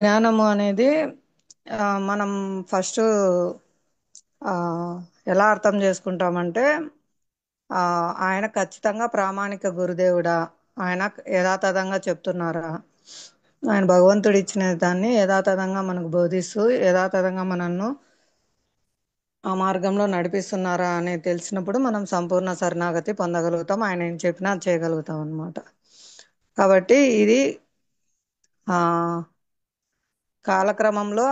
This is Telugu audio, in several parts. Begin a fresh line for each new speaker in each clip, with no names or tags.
జ్ఞానము అనేది మనం ఫస్ట్ ఆ, ఎలా అర్థం చేసుకుంటామంటే ఆ, ఆయన ఖచ్చితంగా ప్రామాణిక గురుదేవుడా, ఆయన యథాతథంగా చెప్తున్నారా, ఆయన భగవంతుడు ఇచ్చిన దాన్ని యథాతథంగా మనకు బోధిస్తూ యథాతథంగా మనల్ని ఆ మార్గంలో నడిపిస్తున్నారా అని తెలిసినప్పుడు మనం సంపూర్ణ శరణాగతి పొందగలుగుతాం. ఆయన ఏం చెప్పినా అది చేయగలుగుతాం అన్నమాట. కాబట్టి ఇది ఆ కాలక్రమంలో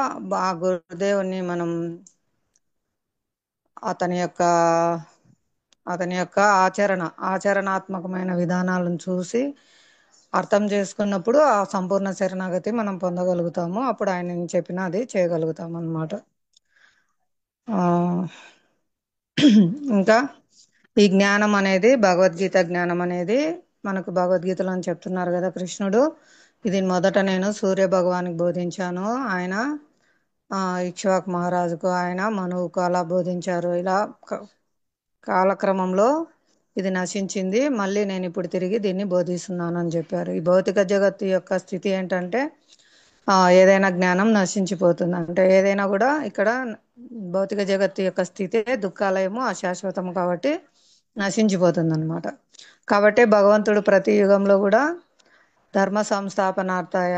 ఆ గురుదేవుని మనం అతని యొక్క అతని యొక్క ఆచరణాత్మకమైన విధానాలను చూసి అర్థం చేసుకున్నప్పుడు ఆ సంపూర్ణ శరణాగతి మనం పొందగలుగుతాము. అప్పుడు ఆయన ఏం చెప్పినా అది చేయగలుగుతాం అన్నమాట. ఆ ఇంకా ఈ జ్ఞానం అనేది భగవద్గీత జ్ఞానం అనేది మనకు భగవద్గీతలో అని చెప్తున్నారు కదా కృష్ణుడు. ఇది మొదట నేను సూర్య భగవానికి బోధించాను, ఆయన ఇక్ష్వాకు మహారాజుకు, ఆయన మనువుకు అలా బోధించారు. ఇలా కాలక్రమంలో ఇది నశించింది, మళ్ళీ నేను ఇప్పుడు తిరిగి దీన్ని బోధిస్తున్నాను అని చెప్పారు. ఈ భౌతిక జగత్తు యొక్క స్థితి ఏంటంటే ఏదైనా జ్ఞానం నశించిపోతుంది. అంటే ఏదైనా కూడా ఇక్కడ భౌతిక జగత్తు యొక్క స్థితే దుఃఖాలయము, అశాశ్వతము, కాబట్టి నశించిపోతుంది అనమాట. కాబట్టి భగవంతుడు ప్రతి యుగంలో కూడా ధర్మ సంస్థాపనార్థాయ,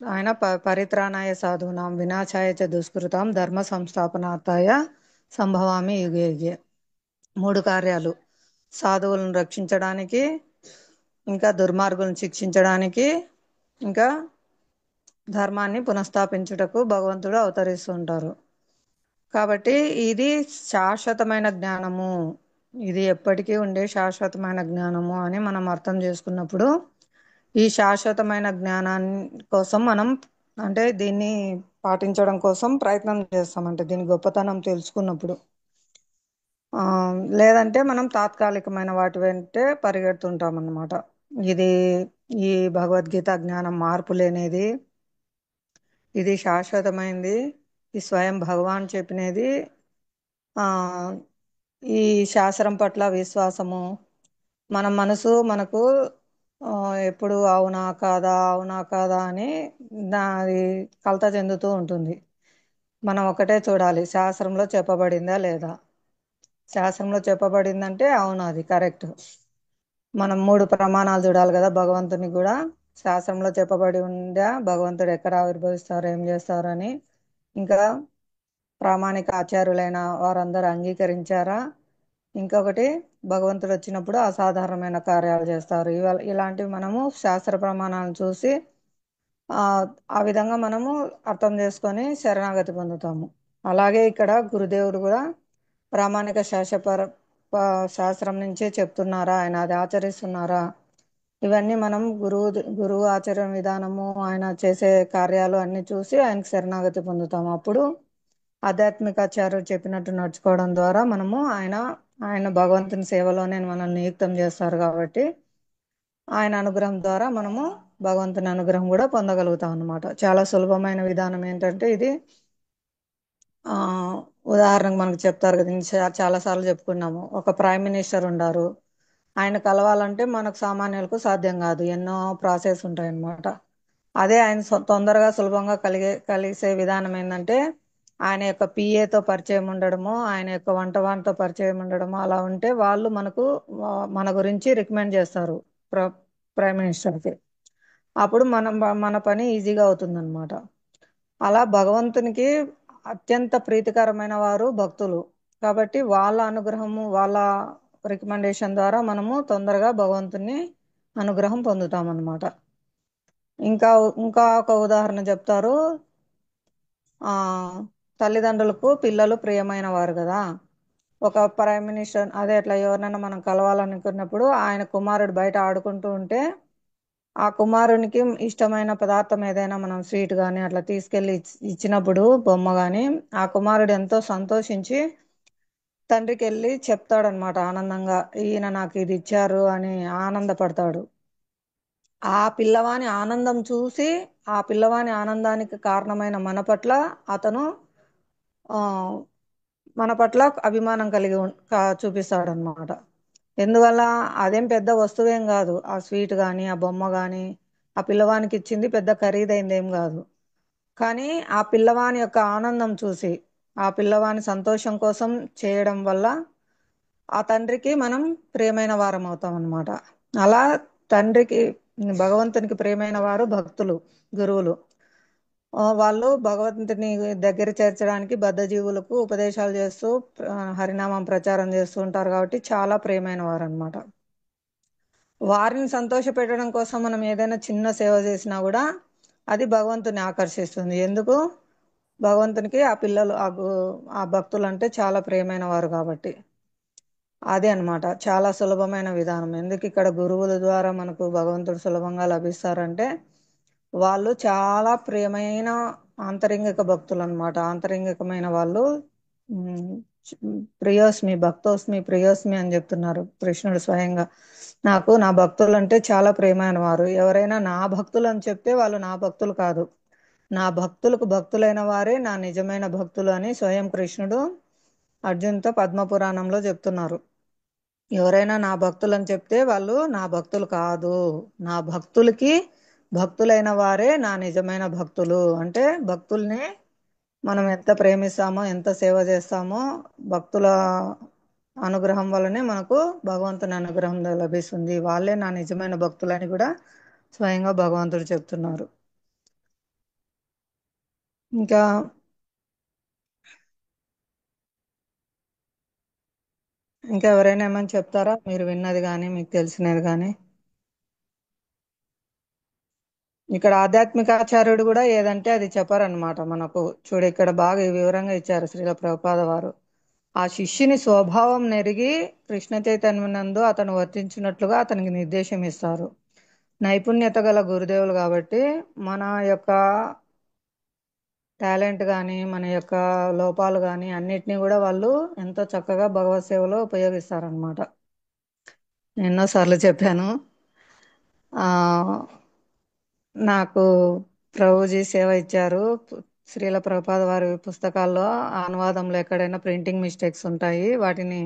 ఆయన పరిత్రాణాయ సాధూనాం వినాశాయ చ దుష్కృతాం ధర్మ సంస్థాపనార్థాయ సంభవామి యుగే యుగే. 3 కార్యాలు: సాధువులను రక్షించడానికి, ఇంకా దుర్మార్గులను శిక్షించడానికి, ఇంకా ధర్మాన్ని పునఃస్థాపించుటకు భగవంతుడు అవతరిస్తుంటారు. కాబట్టి ఇది శాశ్వతమైన జ్ఞానము, ఇది ఎప్పటికీ ఉండే శాశ్వతమైన జ్ఞానము అని మనం అర్థం చేసుకున్నప్పుడు ఈ శాశ్వతమైన జ్ఞానాన్ని కోసం మనం అంటే దీన్ని పాటించడం కోసం ప్రయత్నం చేస్తాం. అంటే దీని గొప్పతనం తెలుసుకున్నప్పుడు లేదంటే మనం తాత్కాలికమైన వాటి వెంటే పరిగెడుతుంటాం అన్నమాట. ఇది ఈ భగవద్గీత జ్ఞానం మార్పు లేనిది, ఇది శాశ్వతమైంది, ఈ స్వయం భగవాన్ చెప్పినది. ఆ ఈ శాస్త్రం పట్ల విశ్వాసము, మన మనసు మనకు ఎప్పుడు అవునా కాదా అవునా కాదా అని అది కలత చెందుతూ ఉంటుంది. మనం ఒకటే చూడాలి, శాస్త్రంలో చెప్పబడిందా లేదా. శాస్త్రంలో చెప్పబడిందంటే అవును, అది కరెక్ట్. మనం 3 ప్రమాణాలు చూడాలి కదా భగవంతుని కూడా. శాస్త్రంలో చెప్పబడి ఉందా, భగవంతుడు ఎక్కడ ఆవిర్భవిస్తారు, ఏం చేస్తారు అని, ఇంకా ప్రామాణిక ఆచార్యులైన వారందరూ అంగీకరించారా, ఇంకొకటి భగవంతుడు వచ్చినప్పుడు అసాధారణమైన కార్యాలు చేస్తారు. ఇలాంటివి మనము శాస్త్ర ప్రమాణాలను చూసి ఆ ఆ విధంగా మనము అర్థం చేసుకొని శరణాగతి పొందుతాము. అలాగే ఇక్కడ గురుదేవుడు కూడా ప్రామాణిక శాస్త్రం నుంచే చెప్తున్నారా, ఆయన అది ఆచరిస్తున్నారా, ఇవన్నీ మనం గురువు ఆచరణ విధానము, ఆయన చేసే కార్యాలు అన్ని చూసి ఆయనకు శరణాగతి పొందుతాము. అప్పుడు ఆధ్యాత్మికాచార్యులు చెప్పినట్టు నడుచుకోవడం ద్వారా మనము ఆయన భగవంతుని సేవలోనే మనల్ని నియుక్తం చేస్తారు. కాబట్టి ఆయన అనుగ్రహం ద్వారా మనము భగవంతుని అనుగ్రహం కూడా పొందగలుగుతాం అన్నమాట. చాలా సులభమైన విధానం ఏంటంటే ఇది ఆ ఉదాహరణకు మనకు చెప్తారు కదా, చాలా సార్లు చెప్పుకున్నాము. ఒక ప్రైమ్ మినిస్టర్ ఉండారు, ఆయన కలవాలంటే మనకు సామాన్యులకు సాధ్యం కాదు, ఎన్నో ప్రాసెస్ ఉంటాయన్నమాట. అదే ఆయన తొందరగా సులభంగా కలిసే విధానం ఏంటంటే ఆయన యొక్క పిఏతో పరిచయం ఉండడము, ఆయన యొక్క వంటవానితో పరిచయం ఉండడము. అలా ఉంటే వాళ్ళు మన గురించి రికమెండ్ చేస్తారు ప్ర ప్రైమ్ మినిస్టర్కి. అప్పుడు మన పని ఈజీగా అవుతుందన్నమాట. అలా భగవంతునికి అత్యంత ప్రీతికరమైన వారు భక్తులు. కాబట్టి వాళ్ళ అనుగ్రహము, వాళ్ళ రికమెండేషన్ ద్వారా మనము తొందరగా భగవంతుని అనుగ్రహం పొందుతామన్నమాట. ఇంకా ఇంకా ఒక ఉదాహరణ చెప్తారు. ఆ తల్లిదండ్రులకు పిల్లలు ప్రియమైన వారు కదా. ఒక ప్రైమ్ మినిస్టర్ అదే అట్లా ఎవరినైనా మనం కలవాలనుకున్నప్పుడు ఆయన కుమారుడు బయట ఆడుకుంటూ ఉంటే ఆ కుమారునికి ఇష్టమైన పదార్థం ఏదైనా మనం స్వీట్ కానీ అట్లా తీసుకెళ్ళి ఇచ్చినప్పుడు బొమ్మ కానీ, ఆ కుమారుడు ఎంతో సంతోషించి తండ్రికి వెళ్ళి చెప్తాడనమాట ఆనందంగా, ఈయన నాకు ఇది ఇచ్చారు అని ఆనందపడతాడు. ఆ పిల్లవాని ఆనందం చూసి ఆ పిల్లవాని ఆనందానికి కారణమైన అతను ఆ మన పట్ల అభిమానం చూపిస్తాడనమాట. ఎందువల్ల, అదేం పెద్ద వస్తువేం కాదు, ఆ స్వీట్ కానీ ఆ బొమ్మ కానీ ఆ పిల్లవానికి ఇచ్చింది పెద్ద ఖరీదైంది ఏం కాదు. కానీ ఆ పిల్లవాని యొక్క ఆనందం చూసి, ఆ పిల్లవాని సంతోషం కోసం చేయడం వల్ల ఆ తండ్రికి మనం ప్రియమైన వారం అవుతాం అన్నమాట. అలా తండ్రికి, భగవంతునికి ప్రియమైన వారు భక్తులు, గురువులు. వాళ్ళు భగవంతుని దగ్గర చేర్చడానికి బద్ధజీవులకు ఉపదేశాలు చేస్తూ హరినామం ప్రచారం చేస్తూ ఉంటారు కాబట్టి చాలా ప్రియమైన వారు అనమాట. వారిని సంతోష పెట్టడం కోసం మనం ఏదైనా చిన్న సేవ చేసినా కూడా అది భగవంతుని ఆకర్షిస్తుంది. ఎందుకు? భగవంతునికి ఆ పిల్లలు, ఆ భక్తులు అంటే చాలా ప్రియమైన వారు కాబట్టి. అదే అన్నమాట, చాలా సులభమైన విధానం. ఎందుకు ఇక్కడ గురువుల ద్వారా మనకు భగవంతుడు సులభంగా లభిస్తారంటే, వాళ్ళు చాలా ప్రియమైన ఆంతరింగిక భక్తులు అన్నమాట. ఆంతరింగికమైన వాళ్ళు. ఉమ్, ప్రియోస్మి భక్తోస్మి ప్రియోస్మి అని చెప్తున్నారు కృష్ణుడు స్వయంగా. నాకు నా భక్తులు అంటే చాలా ప్రియమైన వారు. ఎవరైనా నా భక్తులు అని చెప్తే వాళ్ళు నా భక్తులు కాదు, నా భక్తులకు భక్తులైన వారే నా నిజమైన భక్తులు అని స్వయం కృష్ణుడు అర్జున్తో పద్మపురాణంలో చెప్తున్నారు. ఎవరైనా నా భక్తులు అని చెప్తే వాళ్ళు నా భక్తులు కాదు, నా భక్తులకి భక్తులైన వారే నా నిజమైన భక్తులు. అంటే భక్తుల్ని మనం ఎంత ప్రేమిస్తామో, ఎంత సేవ చేస్తామో, భక్తుల అనుగ్రహం వల్లనే మనకు భగవంతుని అనుగ్రహం లభిస్తుంది. వాళ్ళే నా నిజమైన భక్తులని కూడా స్వయంగా భగవంతుడు చెప్తున్నారు. ఇంకా ఇంకా ఎవరైనా ఏమైనా చెప్తారా, మీరు విన్నది కానీ మీకు తెలిసినది కానీ? ఇక్కడ ఆధ్యాత్మికాచార్యుడు కూడా ఏదంటే అది చెప్పారనమాట మనకు. చూడు, ఇక్కడ బాగా వివరంగా ఇచ్చారు శ్రీల ప్రభుపాద వారు. ఆ శిష్యుని స్వభావం నెరిగి కృష్ణ చైతన్యనందు అతను వర్తించినట్లుగా అతనికి నిర్దేశం ఇస్తారు. నైపుణ్యత గల గురుదేవులు కాబట్టి మన యొక్క టాలెంట్ కానీ, మన యొక్క లోపాలు కానీ అన్నిటినీ కూడా వాళ్ళు ఎంతో చక్కగా భగవత్ సేవలో ఉపయోగిస్తారనమాట. ఎన్నోసార్లు చెప్పాను. ఆ నాకు ప్రభుజీ సేవ ఇచ్చారు. శ్రీల ప్రభుపాద వారి పుస్తకాల్లో అనువాదంలో ఎక్కడైనా ప్రింటింగ్ మిస్టేక్స్ ఉంటాయి, వాటిని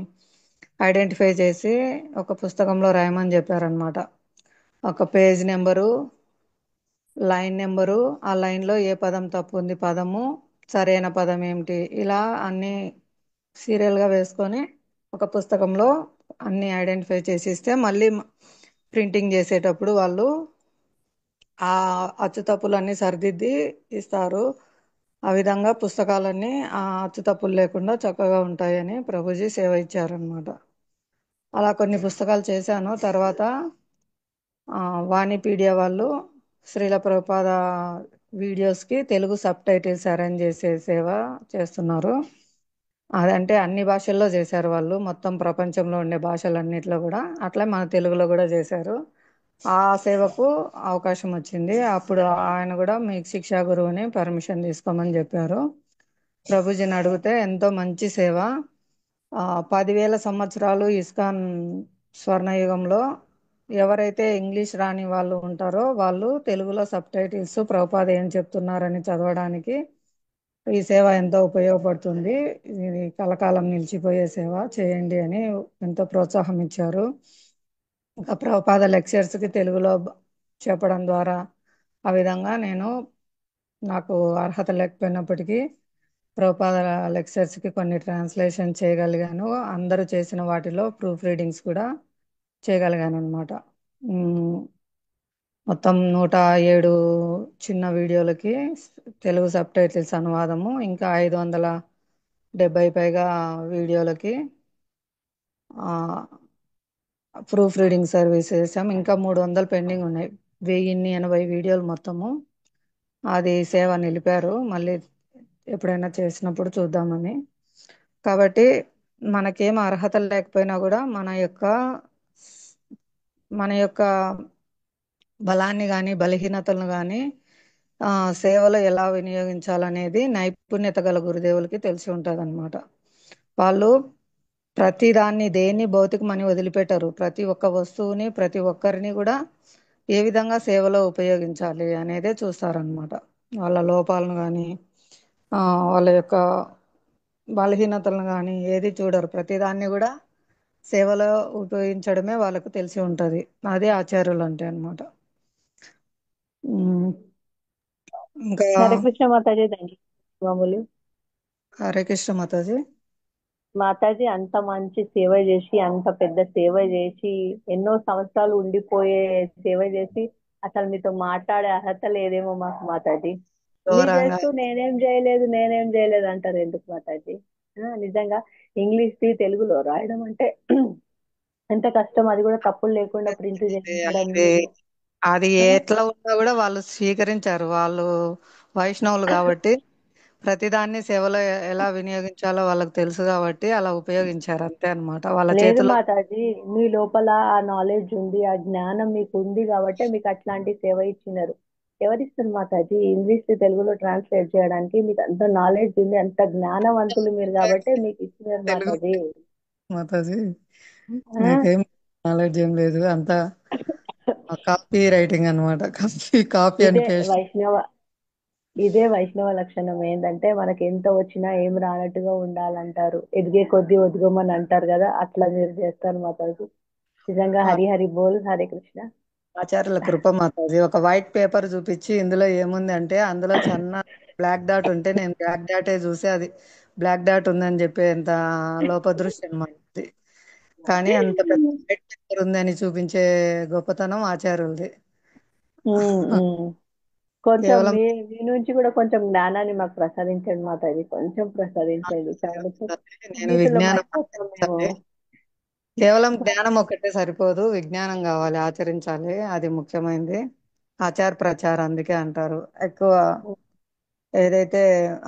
ఐడెంటిఫై చేసి ఒక పుస్తకంలో రాయమని చెప్పారనమాట. ఒక పేజ్ నెంబరు, లైన్ నెంబరు, ఆ లైన్లో ఏ పదం తప్పు ఉంది, పదము సరైన పదం ఏమిటి, ఇలా అన్ని సీరియల్గా వేసుకొని ఒక పుస్తకంలో అన్ని ఐడెంటిఫై చేసి ఇస్తే మళ్ళీ ప్రింటింగ్ చేసేటప్పుడు వాళ్ళు ఆ అచ్చు తప్పులన్నీ సరిదిద్ది ఇస్తారు. ఆ విధంగా పుస్తకాలన్నీ ఆ అచ్చు తప్పులు లేకుండా చక్కగా ఉంటాయని ప్రభుజీ సేవ ఇచ్చారనమాట. అలా కొన్ని పుస్తకాలు చేశాను. తర్వాత ఆ, వాణిపీడియా వాళ్ళు శ్రీల ప్రభుపాద వీడియోస్కి తెలుగు సబ్ టైటిల్స్ అరేంజ్ చేసే సేవ చేస్తున్నారు. అదంటే అన్ని భాషల్లో చేశారు వాళ్ళు, మొత్తం ప్రపంచంలో ఉండే భాషలన్నిట్లో కూడా. అట్లా మన తెలుగులో కూడా చేశారు. ఆ సేవకు అవకాశం వచ్చింది. అప్పుడు ఆయన కూడా మీకు శిక్షా గురువుని పర్మిషన్ తీసుకోమని చెప్పారు. ప్రభుజీని అడిగితే ఎంతో మంచి సేవ. 10,000 సంవత్సరాలు ఇస్కాన్ స్వర్ణయుగంలో ఎవరైతే ఇంగ్లీష్ రాని వాళ్ళు ఉంటారో వాళ్ళు తెలుగులో సబ్ టైటిల్స్ ప్రభుపాద ఏం చెప్తున్నారని చదవడానికి ఈ సేవ ఎంతో ఉపయోగపడుతుంది. ఇది కలకాలం నిలిచిపోయే సేవ, చేయండి అని ఎంతో ప్రోత్సాహం ఇచ్చారు. ఇంకా ప్రభుపాద లెక్చర్స్కి తెలుగులో చెప్పడం ద్వారా ఆ విధంగా నేను, నాకు అర్హత లేకపోయినప్పటికీ ప్రభుపాద లెక్చర్స్కి కొన్ని ట్రాన్స్లేషన్ చేయగలిగాను. అందరూ చేసిన వాటిలో ప్రూఫ్ రీడింగ్స్ కూడా చేయగలిగాను అనమాట. మొత్తం 107 చిన్న వీడియోలకి తెలుగు సబ్ టైటిల్స్ అనువాదము, ఇంకా 570 పైగా వీడియోలకి ప్రూఫ్ రీడింగ్ సర్వీస్ చేసాం. ఇంకా 300 పెండింగ్ ఉన్నాయి. 1080 వీడియోలు మొత్తము. అది సేవ నిలిపారు, మళ్ళీ ఎప్పుడైనా చేసినప్పుడు చూద్దామని. కాబట్టి మనకేం అర్హత లేకపోయినా కూడా మన యొక్క బలాన్ని కానీ బలహీనతలను కానీ ఆ సేవలో ఎలా వినియోగించాలనేది నైపుణ్యత గల గురుదేవులకి తెలిసి ఉంటుంది అనమాట. వాళ్ళు ప్రతి దాన్ని, దేన్ని భౌతికమని వదిలిపెట్టరు. ప్రతి ఒక్క వస్తువుని, ప్రతి ఒక్కరిని కూడా ఏ విధంగా సేవలో ఉపయోగించాలి అనేదే చూస్తారనమాట. వాళ్ళ లోపాలను కానీ వాళ్ళ యొక్క బలహీనతలను కానీ ఏది చూడరు. ప్రతిదాన్ని కూడా సేవలో ఉపయోగించడమే వాళ్ళకు తెలిసి ఉంటుంది. అదే ఆచార్యులు అంటే అనమాట. ఇంకా
హరే కృష్ణ మాతాజీ, థ్యాంక్ యూ. మామూలు
హరే కృష్ణ మాతాజీ.
మాతాజీ అంత మంచి సేవ చేసి, అంత పెద్ద సేవ చేసి, ఎన్నో సంవత్సరాలు ఉండిపోయే సేవ చేసి, అసలు మీతో మాట్లాడే అర్హత లేదేమో మాకు మాతాజీ. ఇన్ని
ఘోరంగా
చేస్తూ నేనేం చేయలేదు అంటారు ఎందుకు మాతాజీ? నిజంగా ఇంగ్లీష్ ది తెలుగులో రాయడం అంటే ఎంత కష్టం, అది కూడా తప్పులు లేకుండా ప్రింట్ చేయించడం
అది
మీరు.
అది
ఆ,
ఎట్లా ఉన్నా కూడా వాళ్ళు స్వీకరించారు. వాళ్ళు వైష్ణవులు కాబట్టి ప్రతిదాన్ని సేవలో ఎలా వినియోగించాలో వాళ్ళకి తెలుసు కాబట్టి అలా ఉపయోగించారు అంతే అన్నమాట. వాళ్ళ
లేదు
చేతిలో
మాతాజీ, మీ లోపల ఆ నాలెడ్జ్ ఉంది, ఆ జ్ఞానం మీకు ఉంది కాబట్టి మీకు అట్లాంటి సేవ ఇచ్చినారు. ఎవరిస్తారు మాతాజీ ఇంగ్లీష్ ని తెలుగులో ట్రాన్స్లేట్ చేయడానికి? మీకు అంత నాలెడ్జ్ ఉంది, అంత జ్ఞానవంతులు మీరు కాబట్టి మీకు ఇచ్చినారు
తెలుగు
మాతాజీ.
మాతాజీ
ఆ?
నాకేం నాలెడ్జ్ ఏం లేదు. అంతా కాపీ రైటింగ్ అన్నమాట. కాపీ కాపీ అండ్
ఇదే
పేస్ట్.
వైష్ణవ ఇదే వైష్ణవ లక్షణం. ఏంటంటే మనకి ఎంత వచ్చినా ఏం రానట్టుగా ఉండాలంటారు, ఎదిగే కొద్దీ ఒదుగమని అంటారు కదా, అట్లా మీరు చేస్తారు మాతాజీ. నిజంగా హరి హరి బోల్, హరే కృష్ణ.
ఆచార్యుల కృప మాతాజీ. ఒక వైట్ పేపర్ చూపించి ఇందులో ఏముంది అంటే అందులో చిన్న బ్లాక్ డాట్ ఉంటే నేను బ్లాక్ డాటే చూసి అది బ్లాక్ డాట్ ఉందని చెప్పేంత లోపదృష్టి అన్నమాట ఇది. కానీ అంత పెద్ద వైట్ పేపర్ ఉందని చూపించే గొప్పతనం ఆచార్యులది.
ఉమ్, ఉమ్. కొంచెం
కేవలం
మీ మీ నుంచి కూడా కొంచెం జ్ఞానాన్ని మాకు ప్రసాదించండి మాతాజీ, కొంచెం ప్రసాదించండి చాలు.
నేను
వీటిలో
విజ్ఞానం
మర్చిపోతాం మేము.
ఆచరించాలి. కేవలం జ్ఞానం ఒక్కటే సరిపోదు, విజ్ఞానం కావాలి, ఆచరించాలి. అది ముఖ్యమైనది. ఆచార ప్రచారం అందుకే అంటారు. ఎక్కువ ఏదైతే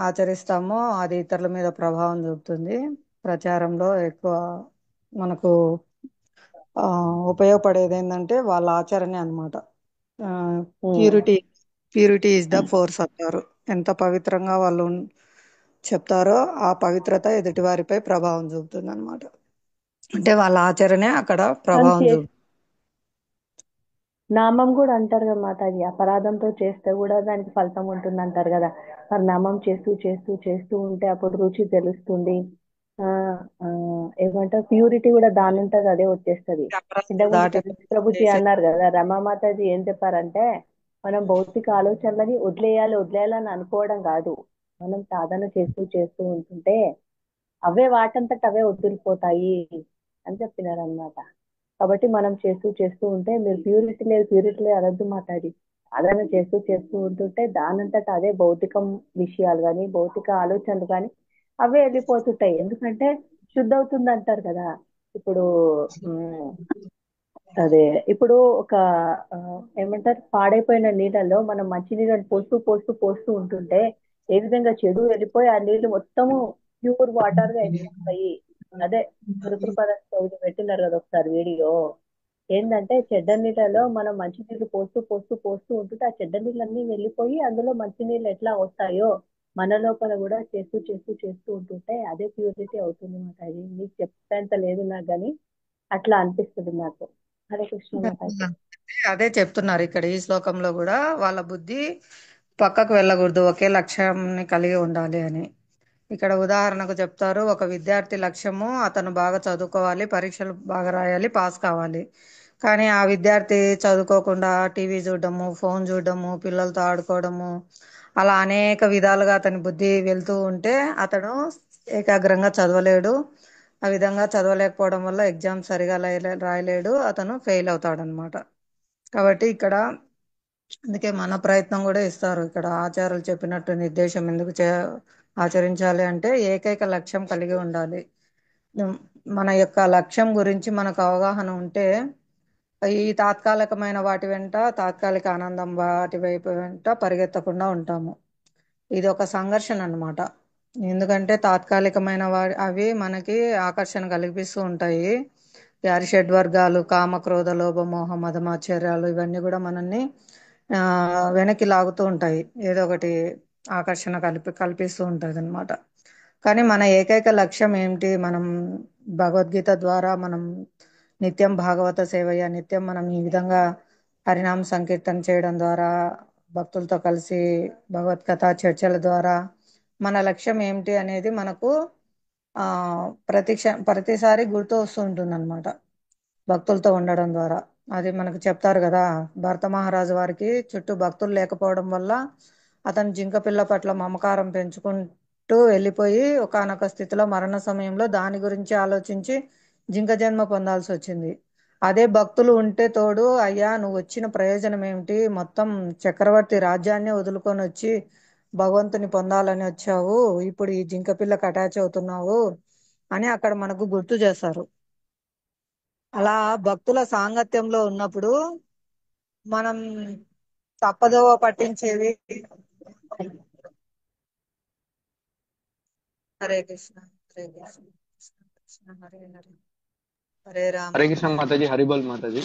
ఆచరిస్తామో అది ఇతరుల మీద ప్రభావం చూపుతుంది. ప్రచారంలో ఎక్కువ మనకు ఆ, ఉపయోగపడేది ఏంటంటే వాళ్ళ ఆచరణే అన్నమాట.
Um.
Purity purity is the force అంటారు. ఎంత పవిత్రంగా వాళ్ళు చెప్తారో ఆ పవిత్రత ఎదుటివారిపై ప్రభావం చూపుతుంది అనమాట. అంటే వాళ్ళ ఆచరణే అక్కడ
మనం
ప్రభావం
చేసి
చూపుతుంది.
నామం కూడా అంటారు కదా మాతాజీ, అపరాధంతో చేస్తే కూడా దానికి ఫలితం ఉంటుంది అంటారు కదా. మరి నామం చేస్తూ చేస్తూ చేస్తూ ఉంటే అప్పుడు రుచి తెలుస్తుంది. ఆ ఆ ఏమంటారు, ప్యూరిటీ కూడా దానంతట అదే వచ్చేస్తది.
అపరాధాలు
ఇంతకుముందు
దాటి
ప్రభుజీ
చేసే
అన్నారు కదా, రమా మాతాజీ ఏం చెప్పారంటే, మనం భౌతిక ఆలోచనలని వదిలేయాలి వదిలేయాలని అనుకోవడం కాదు, మనం సాధన చేస్తూ చేస్తూ ఉంటుంటే అవే వాటంతట అవే వదిలిపోతాయి అని చెప్పినారు అనమాట. కాబట్టి మనం చేస్తూ చేస్తూ ఉంటే, మీరు ప్యూరిటీ లేదు అనొద్దు మాట్లాడి, సాధన చేస్తూ చేస్తూ ఉంటుంటే దానంతట అదే భౌతికం విషయాలు కానీ భౌతిక ఆలోచనలు కానీ అవే వెళ్ళిపోతుంటాయి. ఎందుకంటే శుద్ధ అవుతుంది అంటారు కదా. ఇప్పుడు ఉమ్, అదే ఇప్పుడు ఒక ఆ, ఏమంటారు, పాడైపోయిన నీళ్ళలో మనం మంచి నీళ్ళని పోస్తూ పోస్తూ పోస్తూ ఉంటుంటే ఏ విధంగా చెడు వెళ్ళిపోయి ఆ నీళ్లు మొత్తము ప్యూర్ వాటర్ గా అయిపోతాయి. అదే గురుకృపద పెట్టినారు కదా ఒకసారి వీడియో. ఏంటంటే చెడ్డ నీళ్ళలో మనం మంచి నీళ్లు పోస్తూ పోస్తూ పోస్తూ ఉంటుంటే ఆ చెడ్డ నీళ్ళన్నీ వెళ్ళిపోయి అందులో మంచి నీళ్ళు ఎట్లా వస్తాయో మన లోపల కూడా చేస్తూ చేస్తూ చేస్తూ ఉంటుంటే అదే ప్యూరిటీ అవుతుంది మాట. అది మీకు చెప్పేంత లేదు నాకు, కానీ అట్లా అనిపిస్తుంది నాకు. హరే కృష్ణ మాతాజీ.
అదే చెప్తున్నారు ఇక్కడ ఈ శ్లోకంలో కూడా. వాళ్ళ బుద్ధి పక్కకు వెళ్ళకూడదు, ఒకే లక్ష్యాన్ని కలిగి ఉండాలి అని. ఇక్కడ ఉదాహరణకు చెప్తారు, ఒక విద్యార్థి లక్ష్యము అతను బాగా చదువుకోవాలి, పరీక్షలు బాగా రాయాలి, పాస్ కావాలి. కానీ ఆ విద్యార్థి చదువుకోకుండా టీవీ చూడడము, ఫోన్ చూడడము, పిల్లలతో ఆడుకోవడము, అలా అనేక విధాలుగా అతని బుద్ధి వెళ్తూ ఉంటే అతడు ఏకాగ్రంగా చదవలేడు. ఆ విధంగా చదవలేకపోవడం వల్ల ఎగ్జామ్ సరిగా రాయలేడు, అతను ఫెయిల్ అవుతాడు అనమాట. కాబట్టి ఇక్కడ అందుకే మన ప్రయత్నం కూడా ఇస్తారు. ఇక్కడ ఆచార్యులు చెప్పినట్టు నిర్దేశం ఎందుకు ఆచరించాలి అంటే ఏకైక లక్ష్యం కలిగి ఉండాలి. ఉమ్, మన యొక్క లక్ష్యం గురించి మనకు అవగాహన ఉంటే ఈ తాత్కాలికమైన వాటి వెంట, తాత్కాలిక ఆనందం వాటి వైపు వెంట పరిగెత్తకుండా ఉంటాము. ఇది ఒక సంఘర్షణ అన్నమాట. ఎందుకంటే తాత్కాలికమైన అవి మనకి ఆకర్షణ కలిగిస్తూ ఉంటాయి. ఈ అరిషడ్ వర్గాలు కామ క్రోధ లోభ మోహ మదమాశ్చర్యాలు ఇవన్నీ కూడా మనల్ని ఆ వెనక్కి లాగుతూ ఉంటాయి. ఏదో ఒకటి ఆకర్షణ కల్పిస్తూ ఉంటది అనమాట. కానీ మన ఏకైక లక్ష్యం ఏమిటి? మనం భగవద్గీత ద్వారా మనం నిత్యం భాగవత సేవయ్య, నిత్యం మనం ఈ విధంగా హరినామ సంకీర్తన చేయడం ద్వారా, భక్తులతో కలిసి భగవత్కథ చర్చల ద్వారా మన లక్ష్యం ఏమిటి అనేది మనకు ఆ ప్రతిసారి గుర్తు వస్తూ ఉంటుంది అనమాట. భక్తులతో ఉండడం ద్వారా అది మనకు చెప్తారు కదా. భరత మహారాజు వారికి చుట్టూ భక్తులు లేకపోవడం వల్ల అతను జింక పిల్ల పట్ల మమకారం పెంచుకుంటూ వెళ్ళిపోయి ఒకానొక స్థితిలో మరణ సమయంలో దాని గురించి ఆలోచించి జింక జన్మ పొందాల్సి వచ్చింది. అదే భక్తులు ఉంటే తోడు, అయ్యా నువ్వు వచ్చిన ప్రయోజనం ఏమిటి, మొత్తం చక్రవర్తి రాజ్యాన్ని వదులుకొని వచ్చి భగవంతుని పొందాలని వచ్చావు, ఇప్పుడు ఈ జింక పిల్లకి అటాచ్ అవుతున్నావు అని అక్కడ మనకు గుర్తు చేస్తారు. అలా భక్తుల సాంగత్యంలో ఉన్నప్పుడు మనం తప్పదోవ పట్టించేవి. హరే కృష్ణ, హరే కృష్ణ, కృష్ణ కృష్ణ హరే హరే, హరే రామ
హరే కృష్ణ
హరే
మాతాజీ, హరిబోల్ మాతాజీ.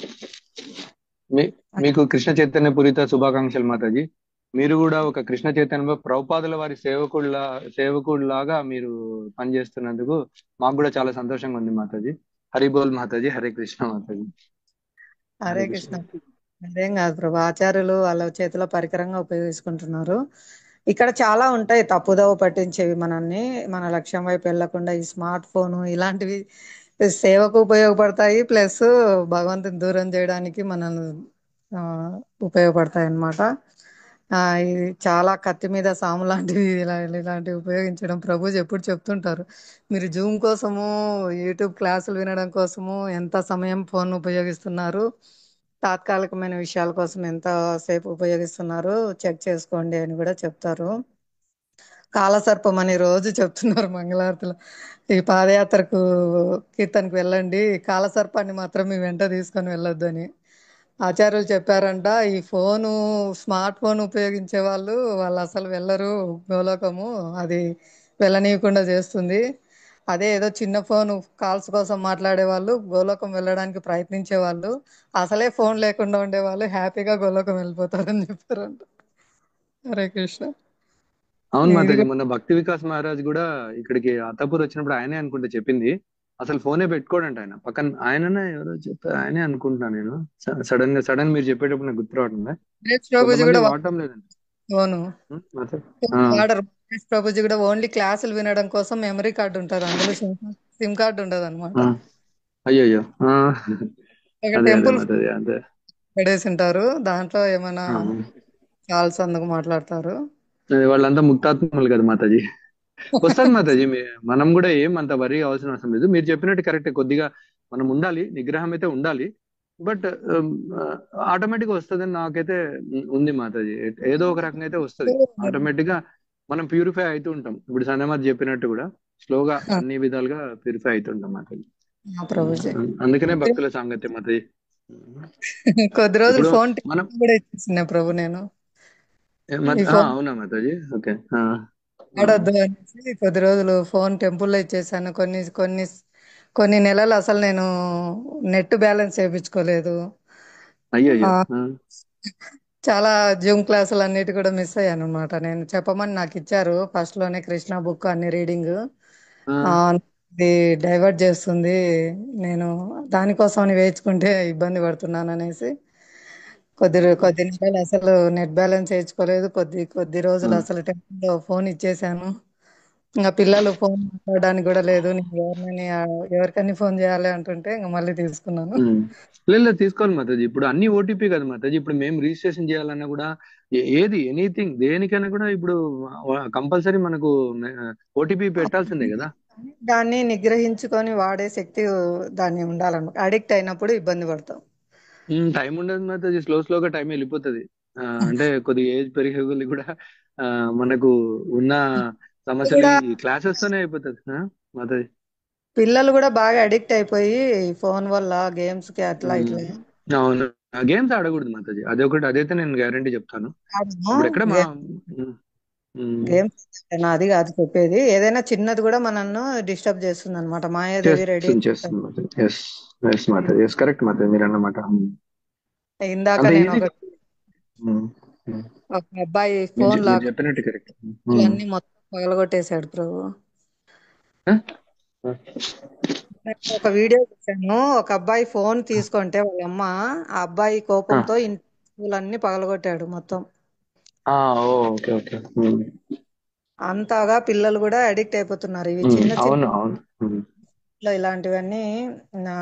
మీకు కృష్ణ చైతన్య పూరిత శుభాకాంక్షలు మాతాజీ. మీరు కూడా ఒక కృష్ణ చైతన్య ప్రభుపాదుల వారి సేవకుడిలాగా మీరు పనిచేస్తున్నందుకు మాకు కూడా చాలా సంతోషంగా ఉంది మాతాజీ. హరిబోల్ మాతాజీ, హరే కృష్ణ మాతాజీ.
హరే
హరే
కృష్ణ.
కృష్ణ.
అదేం కాదు ప్రభు, ఆచార్యులు వాళ్ళ చేతిలో పరికరంగా ఉపయోగించుకుంటున్నారు. ఇక్కడ చాలా ఉంటాయి తప్పుదోవ పట్టించేవి మనల్ని, మన లక్ష్యం వైపు వెళ్లకుండా. ఈ స్మార్ట్ ఫోను ఇలాంటివి సేవకు ఉపయోగపడతాయి, ప్లస్ భగవంతుని దూరం చేయడానికి మనల్ని ఆ, ఉపయోగపడతాయి అన్నమాట. ఇది చాలా కత్తి మీద సాము లాంటివి, ఇలాంటివి ఉపయోగించడం ప్రభు ఎప్పుడు చెప్తుంటారు. మీరు జూమ్ కోసము, యూట్యూబ్ క్లాసులు వినడం కోసము ఎంత సమయం ఫోన్ ఉపయోగిస్తున్నారు, తాత్కాలికమైన విషయాల కోసం ఎంత సేపు ఉపయోగిస్తున్నారు చెక్ చేసుకోండి అని కూడా చెప్తారు. కాలసర్పం అని రోజు చెప్తున్నారు మంగళారతిలో. ఈ పాదయాత్రకు కీర్తనకు వెళ్ళండి, కాలసర్పాన్ని మాత్రం మీ వెంట తీసుకొని వెళ్ళొద్దు అని ఆచార్యులు చెప్పారంట. ఈ ఫోను, స్మార్ట్ ఫోన్ ఉపయోగించే వాళ్ళు అసలు వెళ్ళరు గోలోకము, అది వెళ్ళనీయకుండా చేస్తుంది. అదే ఏదో చిన్న ఫోన్ కాల్స్ కోసం మాట్లాడే వాళ్ళు గోలోకం వెళ్ళడానికి ప్రయత్నించే వాళ్ళు, అసలే ఫోన్ లేకుండా ఉండే వాళ్ళు హ్యాపీగా గోలోకం వెళ్ళిపోతారని చెప్పారంట. హరే కృష్ణ.
అవును
ఇది
మాతాజీ,
కూడా
మొన్న భక్తి వికాస్ మహారాజ్ కూడా ఇక్కడికి అత్తాపూర్ వచ్చినప్పుడు ఆయనే అనుకుంటే చెప్పింది. అసలు ఫోనే పెట్టుకోడంట ఆయన. పక్కన ఆయననే ఎవరో చెప్పారు, ఆయనే అనుకుంటున్నా నేను. సడన్ మీరు చెప్పేటప్పుడు నాకు గుర్తు రావట్లే.
సురేష్ ప్రభుజీ
కొంతమంది
కూడా
వాడటం లేదండి.
ఫోను
మాతాజీ. ఆ,
వాడరు. సురేష్ ప్రభుజీ కూడా ఓన్లీ క్లాసులు వినడం కోసం మెమరీ కార్డు ఉంటారు, అందులో సిమ్ కార్డు ఉండదు అనమాట.
ఆ, అయ్యయ్యో. ఆ,
ఒక
అదే అదే
టెంపుల్
మాతాజీ, అదే.
పడేసి ఉంటారు, దాంట్లో ఏమైనా
ఆ,
కాల్స్ అందుకు మాట్లాడతారు.
అదే వాళ్ళంతా ముక్తాత్మలు కదా మాతాజీ. వస్తుంది మాతాజీ. మనం కూడా ఏం అంత వరి అవసరం అవసరం లేదు. మీరు చెప్పినట్టు కరెక్ట్. కొద్దిగా మనం ఉండాలి, నిగ్రహం అయితే ఉండాలి. బట్ ఆటోమేటిక్ గా వస్తుందని నాకైతే ఉంది మాతాజీ. ఏదో ఒక రకంగా అయితే వస్తుంది ఆటోమేటిక్ గా. మనం ప్యూరిఫై అవుతూ ఉంటాం. ఇప్పుడు సనమాజ్ చెప్పినట్టు కూడా స్లోగా అన్ని విధాలుగా ప్యూరిఫై అవుతుంటాం మాతాజీ.
ప్రభుజీ
అందుకనే భక్తుల సాంగత్యం మాతాజీ.
కొద్ది రోజులు
ఇప్పుడు
ఫోన్
మనం
కూడా ఇచ్చేసిన ప్రభు నేను. ఈ ఫోన్
అవునా మాతాజీ? ఓకే.
వాడొద్దు అనేసి కొద్ది రోజులు ఫోన్ టెంపుల్లో ఇచ్చేసాను. కొన్ని కొన్ని కొన్ని నెలలు అసలు నేను నెట్ బ్యాలెన్స్ చేయించుకోలేదు.
అయ్యయ్యో.
ఆ, చాలా జూమ్ క్లాసులు అన్నిటి కూడా మిస్ అయ్యాను అనమాట. నేను చెప్పమని నాకు ఇచ్చారు ఫస్ట్ లోనే కృష్ణ బుక్ అన్ని రీడింగ్, ఇది డైవర్ట్ చేస్తుంది, నేను దానికోసం వేయించుకుంటే ఇబ్బంది పడుతున్నాను అనేసి కొద్ది నెలలు అసలు నెట్ బ్యాలెన్స్ వేయించుకోలేదు. కొద్ది కొద్ది రోజులు అసలు టెంపుల్లో ఫోన్ ఇచ్చేసాను. ఇంకా పిల్లలు ఫోన్ మాట్లాడడానికి కూడా లేదు, నేను ఎవరికైనా ఫోన్ చేయాలి అంటుంటే ఇంకా మళ్ళీ తీసుకున్నాను.
లేదు లేదు, తీసుకోవాలి మాతాజీ. ఇప్పుడు అన్ని ఓటీపీ కదా మాతాజీ. ఇప్పుడు మేము రిజిస్ట్రేషన్ చేయాలన్నా కూడా ఏది ఎనీథింగ్ దేనికైనా కూడా ఇప్పుడు కంపల్సరీ మనకు ఓటీపీ పెట్టాల్సిందే కదా.
దాన్ని నిగ్రహించుకొని వాడే శక్తి దాన్ని ఉండాలన్నమాట. అడిక్ట్ అయినప్పుడు ఇబ్బంది పడతాం.
టైం ఉండదు మాతాజీ. స్లోగా టైం వెళ్ళిపోతుంది. అంటే కొద్దిగా ఏజ్ పెరిగే కొద్దీ కూడా ఆ, మనకు ఉన్న సమస్యలు
కూడా
ఈ క్లాసెస్ తోనే అయిపోతుంది మాతాజీ.
పిల్లలు కూడా బాగా అడిక్ట్ అయిపోయి ఫోన్ వల్ల గేమ్స్ కి అట్లా
ఉమ్,
ఇట్లా
అవును. గేమ్స్ ఆడకూడదు మాతాజీ. అదొకటి, అదైతే నేను గ్యారంటీ చెప్తాను.
ఆడము.
ఇప్పుడు ఎక్కడ మా
గేమ్
ఉమ్, ఉమ్,
గేమ్స్ నాది కాదు చెప్పేది, ఏదైనా చిన్నది కూడా మనల్ని డిస్టర్బ్ చేస్తుంది అనమాట. మాయాదేవి రెడీ
చేస్తుంది Mataji. Yes, yes Mataji, yes correct Mataji మీరు అన్నమాట.
ఇందాక
అంత
నేను
ఈజీ.
ఒక అబ్బాయి ఫోన్
మీరు
లాక్
చెప్పినట్టు కరెక్ట్.
అన్ని మొత్తం పగలగొట్టేశాడు ప్రభు. నేను ఒక వీడియో చూశాను, ఒక అబ్బాయి ఫోన్ తీసుకుంటే వాళ్ళ అమ్మ, ఆ అబ్బాయి కోపంతో ఇంటి వస్తువులన్నీ పగలగొట్టాడు మొత్తం.
Okay okay.
అంతగా పిల్లలు కూడా అడిక్ట్ అయిపోతున్నారు ఇవి చిన్న చిన్న
అవును అవును.
ఇలాంటివన్నీ. నా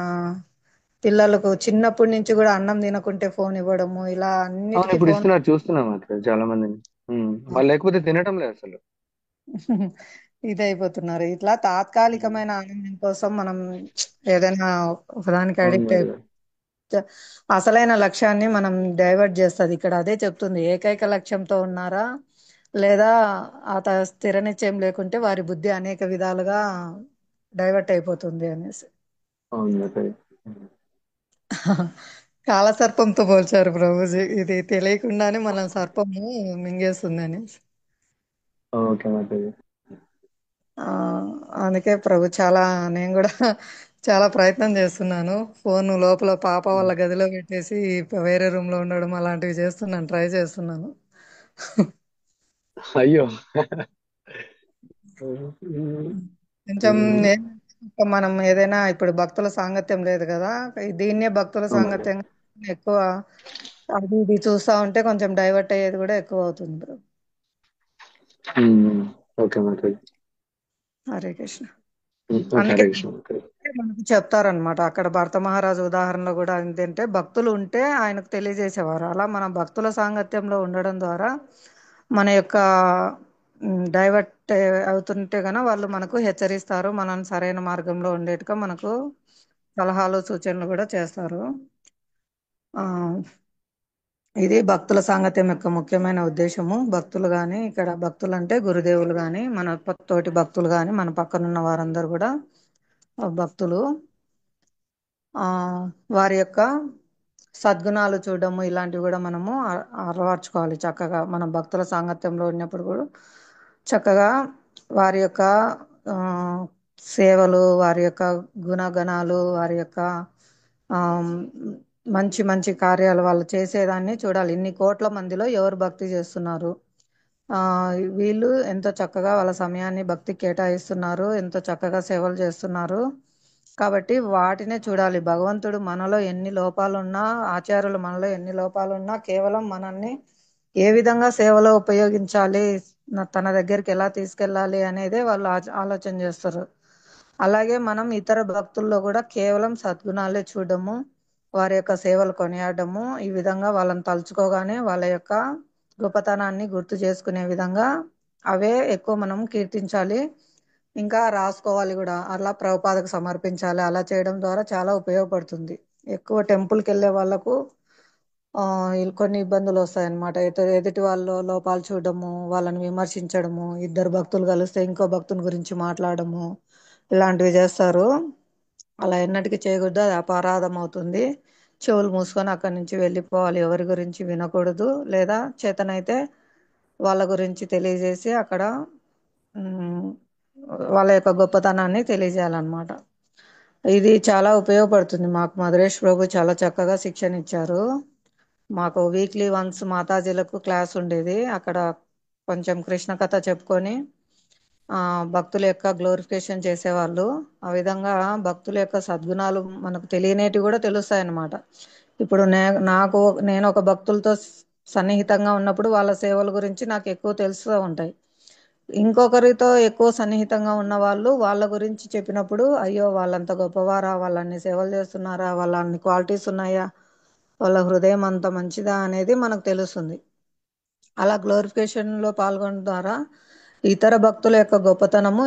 పిల్లలకు చిన్నప్పటి నుంచి కూడా అన్నం తినకుంటే ఫోన్ ఇవ్వడము, ఇలా
అవును,
అన్నిటికీ
ఇప్పుడు
ఫోన్.
ఇస్తున్నారు, చూస్తున్నాం అట్లా చాలా మందిని. వాళ్ళు లేకపోతే తినటం లేదు అసలు.
ఇదైపోతున్నారు. ఇట్లా తాత్కాలికమైన ఆనందం కోసం మనం ఏదైనా ఒకదానికి
అవును
అడిక్ట్
మరి.
అయిపోతే అసలైన లక్ష్యాన్ని మనం డైవర్ట్ చేస్తుంది. ఇక్కడ అదే చెప్తుంది, ఏకైక లక్ష్యంతో ఉన్నారా లేదా స్థిర నిశ్చయం లేకుంటే వారి బుద్ధి అనేక విధాలుగా డైవర్ట్ అయిపోతుంది అనేసి.
అవును మరి.
కాలసర్పంతో పోల్చారు ప్రభుజీ, ఇది తెలియకుండానే మనం సర్పము మింగేస్తుంది అనేసి.
ఓకే మాతాజీ.
ఆ అందుకే ప్రభు చాలా, నేను కూడా చాలా ప్రయత్నం చేస్తున్నాను. ఫోన్ లోపల పాప వాళ్ళ గదిలో పెట్టేసి వేరే రూమ్ లో ఉండడం అలాంటివి చేస్తున్నాను, ట్రై చేస్తున్నాను.
అయ్యో.
కొంచెం మనం ఏదైనా ఇప్పుడు భక్తుల సాంగత్యం లేదు కదా, దీన్నే భక్తుల
అవును.
సాంగత్యం ఎక్కువ అది ఇది చూస్తా ఉంటే కొంచెం డైవర్ట్ అయ్యేది కూడా ఎక్కువ అవుతుంది bro.
Okay Mataji.
Hare Krishna.
Okay,
అందుకే
హరే కృష్ణ మాతాజీ.
మనకు చెప్తారనమాట, అక్కడ భరత మహారాజు ఉదాహరణలో కూడా ఏంటంటే భక్తులు ఉంటే ఆయనకు తెలియజేసేవారు. అలా మన భక్తుల సాంగత్యంలో ఉండడం ద్వారా మన యొక్క డైవర్ట్ అవుతుంటే గన వాళ్ళు మనకు హెచ్చరిస్తారు, మనం సరైన మార్గంలో ఉండేట్టుగా మనకు సలహాలు సూచనలు కూడా చేస్తారు. ఆ ఇది భక్తుల సాంగత్యం యొక్క ముఖ్యమైన ఉద్దేశము. భక్తులు కానీ, ఇక్కడ భక్తులు అంటే గురుదేవులు కానీ, మన తోటి భక్తులు కానీ, మన పక్కనున్న వారందరూ కూడా భక్తులు. ఆ వారి యొక్క సద్గుణాలు చూడడము ఇలాంటివి కూడా మనము అలవర్చుకోవాలి చక్కగా. మనం భక్తుల సాంగత్యంలో ఉన్నప్పుడు కూడా చక్కగా వారి యొక్క ఆ, సేవలు, వారి యొక్క గుణగణాలు, వారి యొక్క ఆ, మంచి మంచి కార్యాలు వాళ్ళు చేసేదాన్ని చూడాలి. ఇన్ని కోట్ల మందిలో ఎవరు భక్తి చేస్తున్నారు, ఆ వీళ్ళు ఎంతో చక్కగా వాళ్ళ సమయాన్ని భక్తి కేటాయిస్తున్నారు, ఎంతో చక్కగా సేవలు చేస్తున్నారు. కాబట్టి వాటినే చూడాలి. భగవంతుడు మనలో ఎన్ని లోపాలున్నా, ఆచార్యులు మనలో ఎన్ని లోపాలున్నా కేవలం మనల్ని ఏ విధంగా సేవలో ఉపయోగించాలి, తన దగ్గరికి ఎలా తీసుకెళ్ళాలి అనేదే వాళ్ళు ఆలోచన చేస్తారు. అలాగే మనం ఇతర భక్తుల్లో కూడా కేవలం సద్గుణాలే చూడడము, వారి యొక్క సేవలు కొనియాడము, ఈ విధంగా వాళ్ళని తలుచుకోగానే వాళ్ళ యొక్క గొప్పతనాన్ని గుర్తు చేసుకునే విధంగా అవే ఎక్కువ మనం కీర్తించాలి, ఇంకా రాసుకోవాలి కూడా. అలా ప్రభుపాదకు సమర్పించాలి. అలా చేయడం ద్వారా చాలా ఉపయోగపడుతుంది. ఎక్కువ టెంపుల్కి వెళ్ళే వాళ్ళకు కొన్ని ఇబ్బందులు వస్తాయన్నమాట. ఎదుటి వాళ్ళ లోపాలు చూడడము, వాళ్ళని విమర్శించడము, ఇద్దరు భక్తులు కలిస్తే ఇంకో భక్తుని గురించి మాట్లాడము, ఇలాంటివి చేస్తారు. అలా ఎన్నటికీ చేయకూడదు, అది అపరాధం అవుతుంది. చెవులు మూసుకొని అక్కడి నుంచి వెళ్ళిపోవాలి, ఎవరి గురించి వినకూడదు. లేదా చేతనైతే వాళ్ళ గురించి తెలియజేసి అక్కడ ఉమ్, వాళ్ళ యొక్క గొప్పతనాన్ని తెలియజేయాలన్నమాట. ఇది చాలా ఉపయోగపడుతుంది. మాకు మధురేష్ ప్రభు చాలా చక్కగా శిక్షణ ఇచ్చారు. మాకు వీక్లీ వన్స్ మాతాజీలకు క్లాస్ ఉండేది. అక్కడ కొంచెం కృష్ణ కథ చెప్పుకొని భక్తుల యొక్క గ్లోరిఫికేషన్ చేసేవాళ్ళు. ఆ విధంగా భక్తుల యొక్క సద్గుణాలు మనకు తెలియనేటివి కూడా తెలుస్తాయి అన్నమాట. ఇప్పుడు నేను ఒక భక్తులతో సన్నిహితంగా ఉన్నప్పుడు వాళ్ళ సేవల గురించి నాకు ఎక్కువ తెలుస్తూ ఉంటాయి. ఇంకొకరితో ఎక్కువ సన్నిహితంగా ఉన్న వాళ్ళు వాళ్ళ గురించి చెప్పినప్పుడు, అయ్యో వాళ్ళంత గొప్పవారా, వాళ్ళన్ని సేవలు చేస్తున్నారా, వాళ్ళ అన్ని క్వాలిటీస్ ఉన్నాయా, వాళ్ళ హృదయం అంత మంచిదా అనేది మనకు తెలుస్తుంది. అలా గ్లోరిఫికేషన్ లో పాల్గొనడం ద్వారా ఇతర భక్తుల యొక్క గొప్పతనము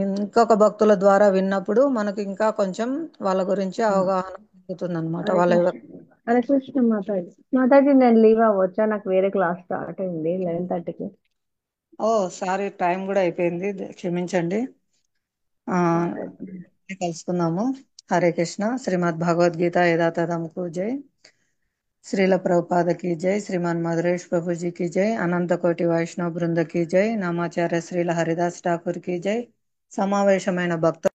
ఇంకొక భక్తుల ద్వారా విన్నప్పుడు మనకు ఇంకా కొంచెం వాళ్ళ గురించి అవగాహన పెరుగుతుంది అనమాట.
హరే
వాళ్ళ
కృష్ణ. హరే కృష్ణ మాతాజీ. మాతాజీ నేను లీవ్ అవ్వచ్చా? నాకు వేరే క్లాస్ స్టార్ట్ అయింది 11:30కి.
ఓ సారీ, టైం కూడా అయిపోయింది, క్షమించండి. ఆ
మాతాజీ.
కలుసుకుందాము. హరే కృష్ణ. శ్రీమద్ భగవద్గీత యథాతథంకు జై. శ్రీల ప్రభుపాద की जय, श्रीमान मधुरेश प्रभु जी की जय, अनंत कोटि వైష్ణవ బృంద की जय, నామాచార్య శ్రీల హరిదాస్ ఠాకూర్ की जय. సమావేశమైన భక్త